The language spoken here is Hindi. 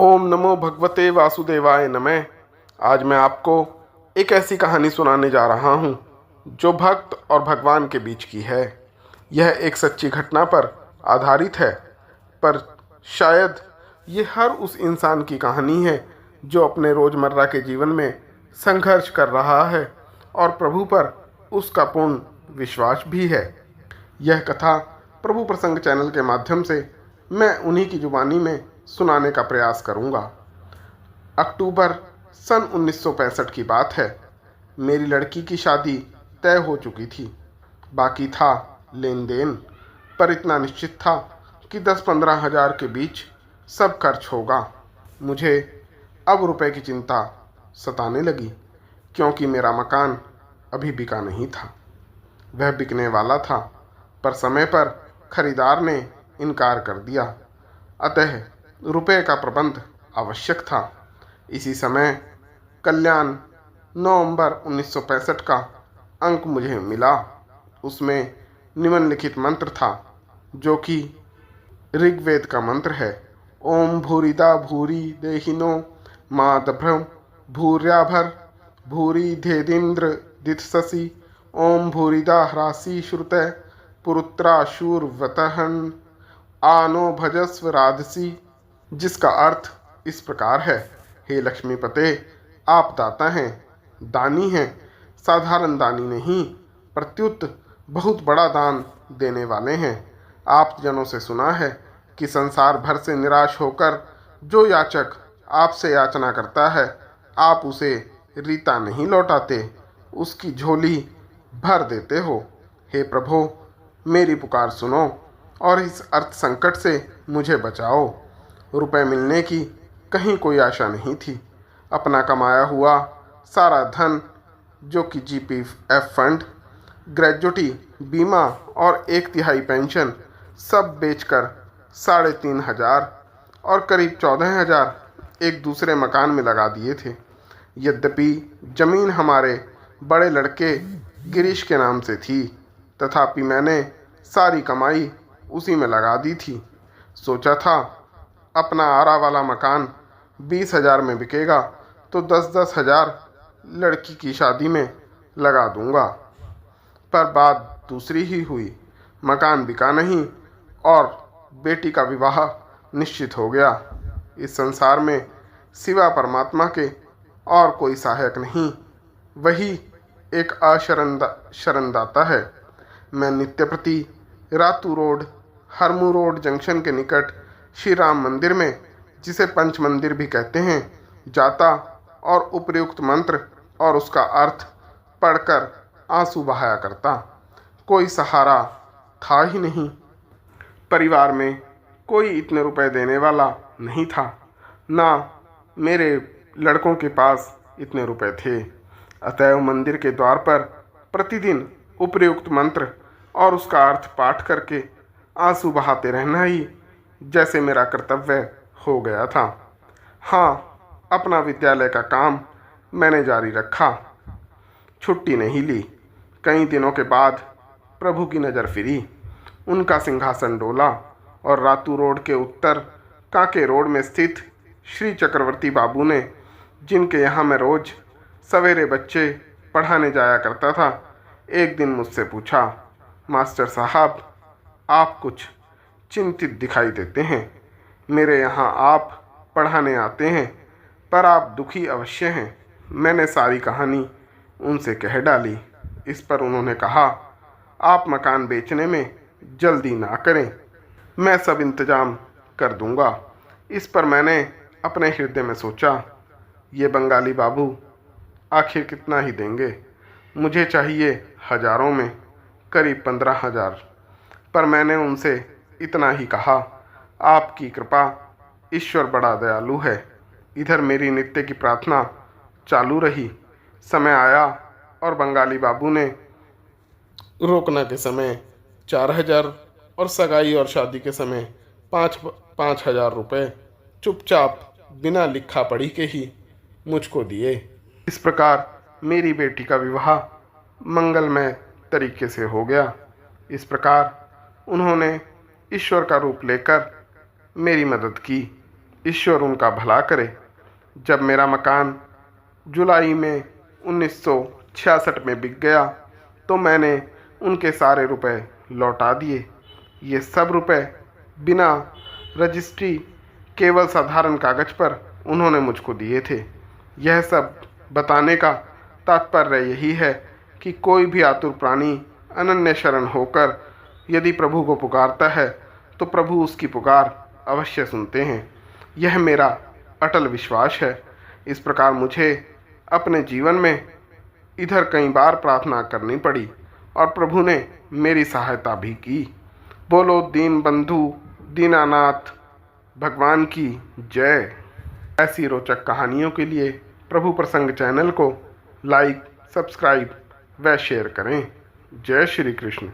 ओम नमो भगवते वासुदेवाय नमः। आज मैं आपको एक ऐसी कहानी सुनाने जा रहा हूँ जो भक्त और भगवान के बीच की है। यह एक सच्ची घटना पर आधारित है, पर शायद ये हर उस इंसान की कहानी है जो अपने रोज़मर्रा के जीवन में संघर्ष कर रहा है और प्रभु पर उसका पूर्ण विश्वास भी है। यह कथा प्रभु प्रसंग चैनल के माध्यम से मैं उन्हीं की जुबानी में सुनाने का प्रयास करूंगा। अक्टूबर सन 1965 की बात है। मेरी लड़की की शादी तय हो चुकी थी। बाकी था लेन देन, पर इतना निश्चित था कि 10-15 हज़ार के बीच सब खर्च होगा। मुझे अब रुपए की चिंता सताने लगी, क्योंकि मेरा मकान अभी बिका नहीं था। वह बिकने वाला था, पर समय पर खरीदार ने इनकार कर दिया, अतः रुपए का प्रबंध आवश्यक था। इसी समय कल्याण नवंबर 1965 का अंक मुझे मिला। उसमें निम्नलिखित मंत्र था, जो कि ऋग्वेद का मंत्र है। ओम भूरिदा भूरि देहिनो मातभ्रम भूर्याभर भूरि धेदिंद्र दित्ससि ओम भूरिदा ह्रासी श्रुतय पुरुत्राशूर्वतहन आनो भजस्व राधसी, जिसका अर्थ इस प्रकार है। हे लक्ष्मीपते, आप दाता हैं, दानी हैं, साधारण दानी नहीं, प्रत्युत बहुत बड़ा दान देने वाले हैं। आप जनों से सुना है कि संसार भर से निराश होकर जो याचक आपसे याचना करता है, आप उसे रीता नहीं लौटाते, उसकी झोली भर देते हो। हे प्रभु, मेरी पुकार सुनो और इस अर्थ संकट से मुझे बचाओ। रुपए मिलने की कहीं कोई आशा नहीं थी। अपना कमाया हुआ सारा धन, जो कि जीपीएफ फंड, ग्रेजुटी, बीमा और 1/3 पेंशन सब बेचकर 3,500 और करीब 14,000 एक दूसरे मकान में लगा दिए थे। यद्यपि जमीन हमारे बड़े लड़के गिरीश के नाम से थी, तथापि मैंने सारी कमाई उसी में लगा दी थी। सोचा था अपना आरा वाला मकान 20,000 में बिकेगा तो 10-10 हज़ार लड़की की शादी में लगा दूंगा, पर बात दूसरी ही हुई। मकान बिका नहीं और बेटी का विवाह निश्चित हो गया। इस संसार में सिवा परमात्मा के और कोई सहायक नहीं, वही एक शरणदाता है। मैं नित्य प्रति Ratu road, Harmu road junction के निकट श्री राम मंदिर में, जिसे पंच मंदिर भी कहते हैं, जाता और उपयुक्त मंत्र और उसका अर्थ पढ़कर आंसू बहाया करता। कोई सहारा था ही नहीं। परिवार में कोई इतने रुपए देने वाला नहीं था, ना मेरे लड़कों के पास इतने रुपए थे। अतएव मंदिर के द्वार पर प्रतिदिन उपयुक्त मंत्र और उसका अर्थ पाठ करके आंसू बहाते रहना ही जैसे मेरा कर्तव्य हो गया था। हाँ, अपना विद्यालय का काम मैंने जारी रखा, छुट्टी नहीं ली। कई दिनों के बाद प्रभु की नज़र फिरी। उनका सिंहासन डोला और रातू रोड के उत्तर काके रोड में स्थित श्री चक्रवर्ती बाबू ने, जिनके यहाँ मैं रोज सवेरे बच्चे पढ़ाने जाया करता था, एक दिन मुझसे पूछा, मास्टर साहब, आप कुछ चिंतित दिखाई देते हैं। मेरे यहाँ आप पढ़ाने आते हैं, पर आप दुखी अवश्य हैं। मैंने सारी कहानी उनसे कह डाली। इस पर उन्होंने कहा, आप मकान बेचने में जल्दी ना करें, मैं सब इंतजाम कर दूंगा। इस पर मैंने अपने हृदय में सोचा, ये बंगाली बाबू आखिर कितना ही देंगे। मुझे चाहिए हजारों में, करीब 15,000। पर मैंने उनसे इतना ही कहा, आपकी कृपा, ईश्वर बड़ा दयालु है। इधर मेरी नित्य की प्रार्थना चालू रही। समय आया और बंगाली बाबू ने रोकना के समय 4,000 और सगाई और शादी के समय 5,000 रुपये चुपचाप बिना लिखा पढ़ी के ही मुझको दिए। इस प्रकार मेरी बेटी का विवाह मंगलमय तरीके से हो गया। इस प्रकार उन्होंने ईश्वर का रूप लेकर मेरी मदद की। ईश्वर उनका भला करे। जब मेरा मकान जुलाई में 1966 में बिक गया तो मैंने उनके सारे रुपए लौटा दिए। ये सब रुपए बिना रजिस्ट्री केवल साधारण कागज पर उन्होंने मुझको दिए थे। यह सब बताने का तात्पर्य यही है कि कोई भी आतुर प्राणी अनन्य शरण होकर यदि प्रभु को पुकारता है तो प्रभु उसकी पुकार अवश्य सुनते हैं। यह मेरा अटल विश्वास है। इस प्रकार मुझे अपने जीवन में इधर कई बार प्रार्थना करनी पड़ी और प्रभु ने मेरी सहायता भी की। बोलो दीन बंधु दीनानाथ भगवान की जय। ऐसी रोचक कहानियों के लिए प्रभु प्रसंग चैनल को लाइक, सब्सक्राइब व शेयर करें। जय श्री कृष्ण।